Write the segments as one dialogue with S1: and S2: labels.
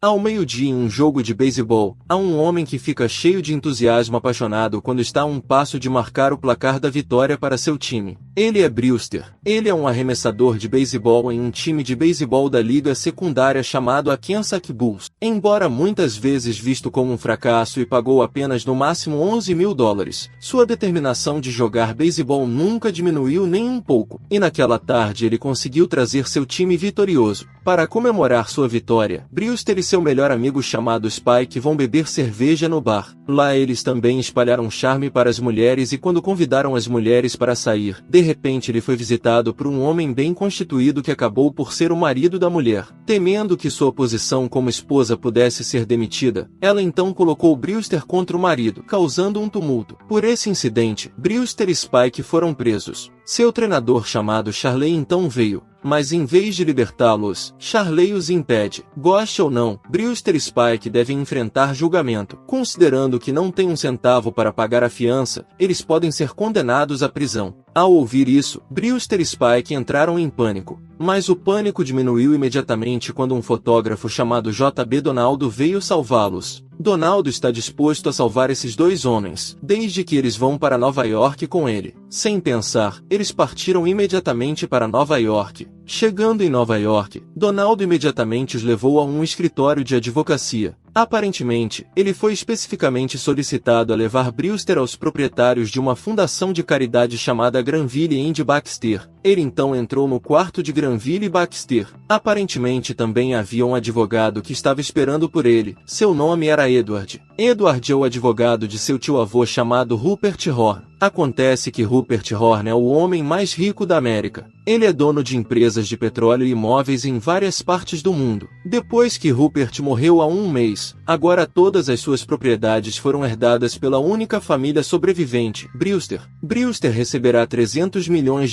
S1: Ao meio-dia em um jogo de beisebol, há um homem que fica cheio de entusiasmo apaixonado quando está a um passo de marcar o placar da vitória para seu time. Ele é Brewster. Ele é um arremessador de beisebol em um time de beisebol da liga secundária chamado Arkansas Bulls. Embora muitas vezes visto como um fracasso e pagou apenas no máximo $11.000, sua determinação de jogar beisebol nunca diminuiu nem um pouco. E naquela tarde ele conseguiu trazer seu time vitorioso. Para comemorar sua vitória, Brewster e seu melhor amigo chamado Spike vão beber cerveja no bar. Lá eles também espalharam charme para as mulheres e quando convidaram as mulheres para sair, de repente ele foi visitado por um homem bem constituído que acabou por ser o marido da mulher. Temendo que sua posição como esposa pudesse ser demitida, ela então colocou Brewster contra o marido, causando um tumulto. Por esse incidente, Brewster e Spike foram presos. Seu treinador chamado Charley então veio, mas em vez de libertá-los, Charley os impede. Goste ou não, Brewster e Spike devem enfrentar julgamento. Considerando que não têm um centavo para pagar a fiança, eles podem ser condenados à prisão. Ao ouvir isso, Brewster e Spike entraram em pânico. Mas o pânico diminuiu imediatamente quando um fotógrafo chamado J.B. Donaldo veio salvá-los. Donaldo está disposto a salvar esses dois homens, desde que eles vão para Nova York com ele. Sem pensar, eles partiram imediatamente para Nova York. Chegando em Nova York, Donaldo imediatamente os levou a um escritório de advocacia. Aparentemente, ele foi especificamente solicitado a levar Brewster aos proprietários de uma fundação de caridade chamada Granville and Baxter. Ele então entrou no quarto de Granville e Baxter. Aparentemente também havia um advogado que estava esperando por ele. Seu nome era Edward. Edward é o advogado de seu tio-avô chamado Rupert Horn. Acontece que Rupert Horn é o homem mais rico da América. Ele é dono de empresas de petróleo e imóveis em várias partes do mundo. Depois que Rupert morreu há um mês, agora todas as suas propriedades foram herdadas pela única família sobrevivente, Brewster. Brewster receberá $300 milhões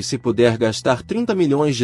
S1: se puder gastar $30 milhões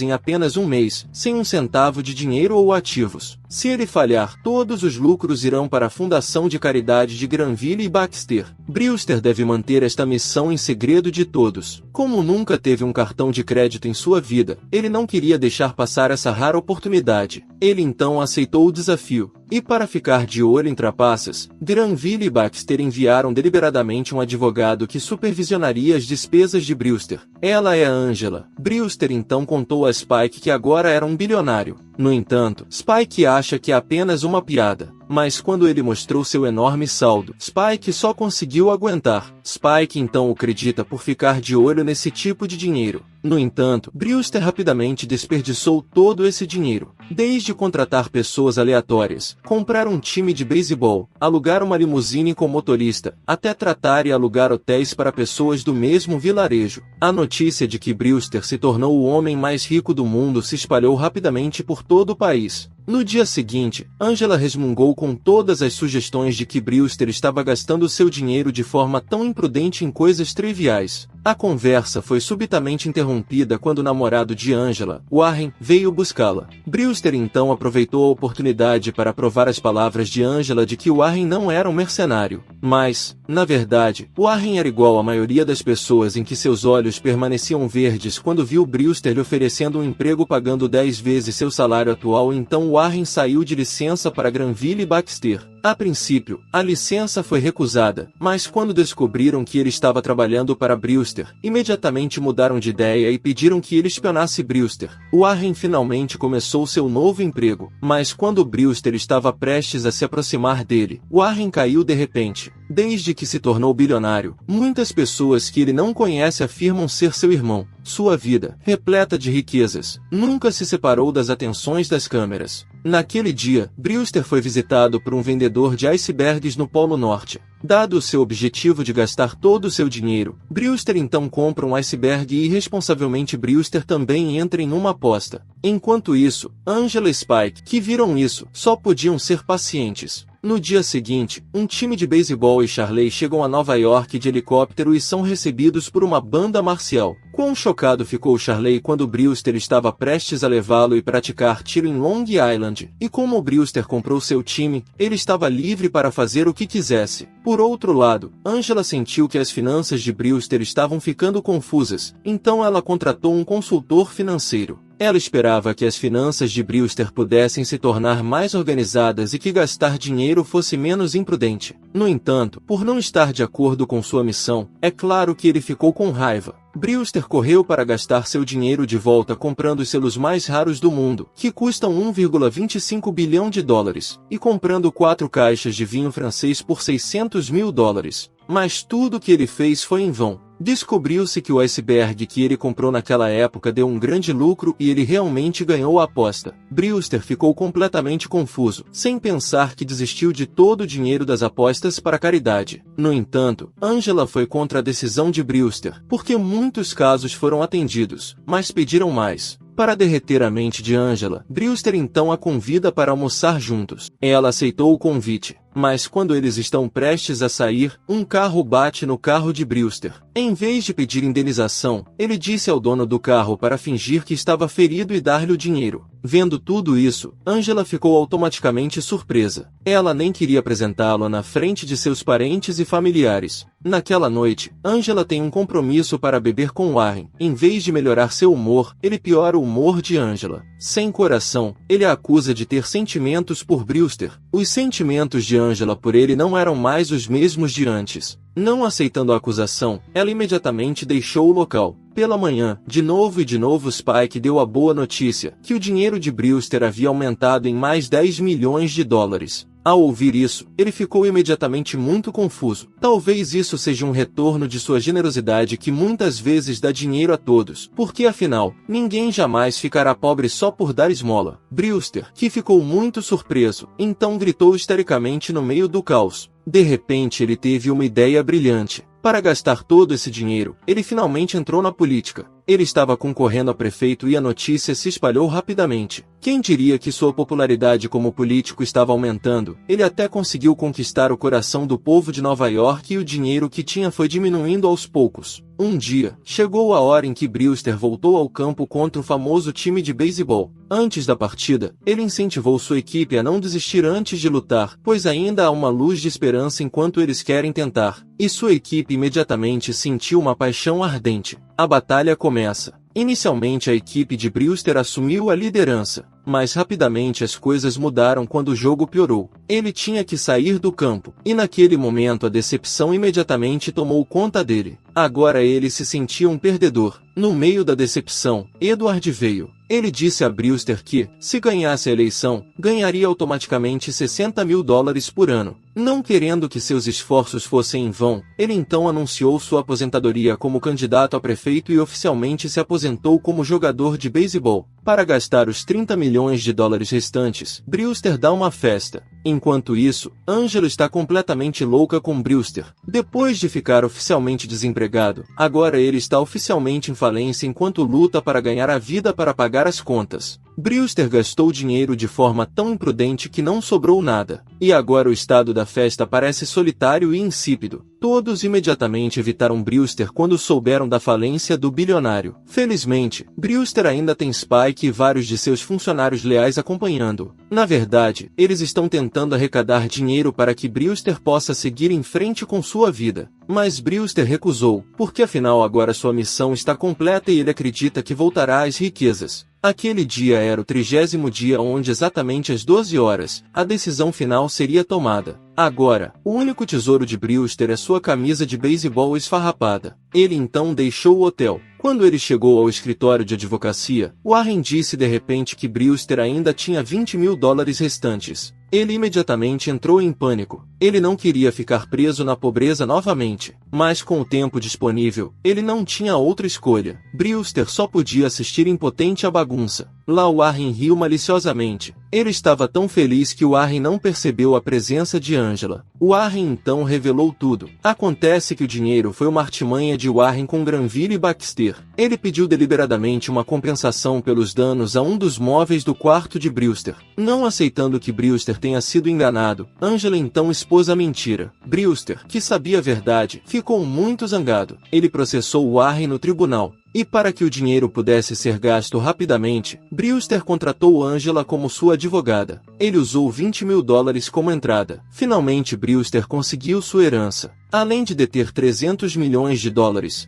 S1: em apenas um mês, sem um centavo de dinheiro ou ativos. Se ele falhar, todos os lucros irão para a Fundação de Caridade de Granville e Baxter. Brewster deve manter esta missão em segredo de todos. Como nunca teve um cartão de crédito em sua vida, ele não queria deixar passar essa rara oportunidade. Ele então aceitou o desafio. E para ficar de olho em trapaças, Granville e Baxter enviaram deliberadamente um advogado que supervisionaria as despesas de Brewster. Ela é a Angela. Brewster então contou a Spike que agora era um bilionário. No entanto, Spike acha que é apenas uma piada. Mas quando ele mostrou seu enorme saldo, Spike só conseguiu aguentar. Spike então o acredita por ficar de olho nesse tipo de dinheiro. No entanto, Brewster rapidamente desperdiçou todo esse dinheiro. Desde contratar pessoas aleatórias, comprar um time de beisebol, alugar uma limusine com motorista, até tratar e alugar hotéis para pessoas do mesmo vilarejo. A notícia de que Brewster se tornou o homem mais rico do mundo se espalhou rapidamente por todo o país. No dia seguinte, Angela resmungou com todas as sugestões de que Brewster estava gastando seu dinheiro de forma tão imprudente em coisas triviais. A conversa foi subitamente interrompida quando o namorado de Angela, Warren, veio buscá-la. Brewster então aproveitou a oportunidade para provar as palavras de Angela de que Warren não era um mercenário. Mas, na verdade, Warren era igual à maioria das pessoas em que seus olhos permaneciam verdes quando viu Brewster lhe oferecendo um emprego pagando 10 vezes seu salário atual. Então Warren saiu de licença para Granville e Baxter. A princípio, a licença foi recusada, mas quando descobriram que ele estava trabalhando para Brewster, imediatamente mudaram de ideia e pediram que ele espionasse Brewster. Warren finalmente começou seu novo emprego, mas quando Brewster estava prestes a se aproximar dele, Warren caiu de repente. Desde que se tornou bilionário, muitas pessoas que ele não conhece afirmam ser seu irmão. Sua vida, repleta de riquezas, nunca se separou das atenções das câmeras. Naquele dia, Brewster foi visitado por um vendedor de icebergs no Polo Norte. Dado o seu objetivo de gastar todo o seu dinheiro, Brewster então compra um iceberg e irresponsavelmente Brewster também entra em uma aposta. Enquanto isso, Angela e Spike, que viram isso, só podiam ser pacientes. No dia seguinte, um time de beisebol e Charley chegam a Nova York de helicóptero e são recebidos por uma banda marcial. Quão chocado ficou Charley quando Brewster estava prestes a levá-lo e praticar tiro em Long Island. E como Brewster comprou seu time, ele estava livre para fazer o que quisesse. Por outro lado, Angela sentiu que as finanças de Brewster estavam ficando confusas, então ela contratou um consultor financeiro. Ela esperava que as finanças de Brewster pudessem se tornar mais organizadas e que gastar dinheiro fosse menos imprudente. No entanto, por não estar de acordo com sua missão, é claro que ele ficou com raiva. Brewster correu para gastar seu dinheiro de volta comprando os selos mais raros do mundo, que custam 1,25 bilhão de dólares, e comprando 4 caixas de vinho francês por 600 mil dólares. Mas tudo o que ele fez foi em vão. Descobriu-se que o iceberg que ele comprou naquela época deu um grande lucro e ele realmente ganhou a aposta. Brewster ficou completamente confuso, sem pensar que desistiu de todo o dinheiro das apostas para caridade. No entanto, Angela foi contra a decisão de Brewster, porque muitos casos foram atendidos, mas pediram mais. Para derreter a mente de Angela, Brewster então a convida para almoçar juntos. Ela aceitou o convite, mas quando eles estão prestes a sair, um carro bate no carro de Brewster. Em vez de pedir indenização, ele disse ao dono do carro para fingir que estava ferido e dar-lhe o dinheiro. Vendo tudo isso, Angela ficou automaticamente surpresa. Ela nem queria apresentá-lo na frente de seus parentes e familiares. Naquela noite, Angela tem um compromisso para beber com Warren. Em vez de melhorar seu humor, ele piora o humor de Angela. Sem coração, ele a acusa de ter sentimentos por Brewster. Os sentimentos de Angela por ele não eram mais os mesmos de antes. Não aceitando a acusação, ela imediatamente deixou o local. Pela manhã, de novo Spike deu a boa notícia, que o dinheiro de Brewster havia aumentado em mais 10 milhões de dólares. Ao ouvir isso, ele ficou imediatamente muito confuso. Talvez isso seja um retorno de sua generosidade que muitas vezes dá dinheiro a todos, porque afinal, ninguém jamais ficará pobre só por dar esmola. Brewster, que ficou muito surpreso, então gritou histericamente no meio do caos. De repente ele teve uma ideia brilhante. Para gastar todo esse dinheiro, ele finalmente entrou na política. Ele estava concorrendo a prefeito e a notícia se espalhou rapidamente. Quem diria que sua popularidade como político estava aumentando? Ele até conseguiu conquistar o coração do povo de Nova York e o dinheiro que tinha foi diminuindo aos poucos. Um dia, chegou a hora em que Brewster voltou ao campo contra o famoso time de beisebol. Antes da partida, ele incentivou sua equipe a não desistir antes de lutar, pois ainda há uma luz de esperança enquanto eles querem tentar. E sua equipe imediatamente sentiu uma paixão ardente. A batalha começa. Inicialmente a equipe de Brewster assumiu a liderança, mas rapidamente as coisas mudaram quando o jogo piorou. Ele tinha que sair do campo, e naquele momento a decepção imediatamente tomou conta dele. Agora ele se sentia um perdedor. No meio da decepção, Edward veio. Ele disse a Brewster que, se ganhasse a eleição, ganharia automaticamente 60 mil dólares por ano. Não querendo que seus esforços fossem em vão, ele então anunciou sua aposentadoria como candidato a prefeito e oficialmente se aposentou como jogador de beisebol. Para gastar os 30 milhões de dólares restantes, Brewster dá uma festa. Enquanto isso, Angela está completamente louca com Brewster. Depois de ficar oficialmente desempregado, agora ele está oficialmente em falência enquanto luta para ganhar a vida para pagar as contas. Brewster gastou dinheiro de forma tão imprudente que não sobrou nada. E agora o estado da festa parece solitário e insípido. Todos imediatamente evitaram Brewster quando souberam da falência do bilionário. Felizmente, Brewster ainda tem Spike e vários de seus funcionários leais acompanhando. Na verdade, eles estão tentando arrecadar dinheiro para que Brewster possa seguir em frente com sua vida. Mas Brewster recusou, porque afinal agora sua missão está completa e ele acredita que voltará às riquezas. Aquele dia era o 30º dia onde exatamente às 12 horas, a decisão final seria tomada. Agora, o único tesouro de Brewster é sua camisa de beisebol esfarrapada. Ele então deixou o hotel. Quando ele chegou ao escritório de advocacia, Warren disse de repente que Brewster ainda tinha 20 mil dólares restantes. Ele imediatamente entrou em pânico. Ele não queria ficar preso na pobreza novamente. Mas com o tempo disponível, ele não tinha outra escolha. Brewster só podia assistir impotente à bagunça. Lá Warren riu maliciosamente. Ele estava tão feliz que Warren não percebeu a presença de Angela. Warren então revelou tudo. Acontece que o dinheiro foi uma artimanha de Warren com Granville e Baxter. Ele pediu deliberadamente uma compensação pelos danos a um dos móveis do quarto de Brewster. Não aceitando que Brewster tenha sido enganado, Angela então expôs a mentira. Brewster, que sabia a verdade, ficou muito zangado. Ele processou Warren no tribunal. E para que o dinheiro pudesse ser gasto rapidamente, Brewster contratou Angela como sua advogada. Ele usou $20.000 como entrada. Finalmente Brewster conseguiu sua herança. Além de deter $300 milhões,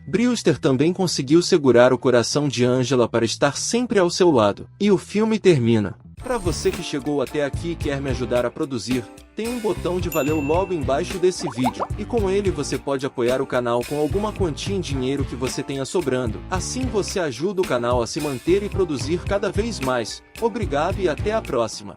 S1: Brewster também conseguiu segurar o coração de Angela para estar sempre ao seu lado. E o filme termina. Para você que chegou até aqui e quer me ajudar a produzir, tem um botão de valeu logo embaixo desse vídeo, e com ele você pode apoiar o canal com alguma quantia em dinheiro que você tenha sobrando. Assim você ajuda o canal a se manter e produzir cada vez mais. Obrigado e até a próxima.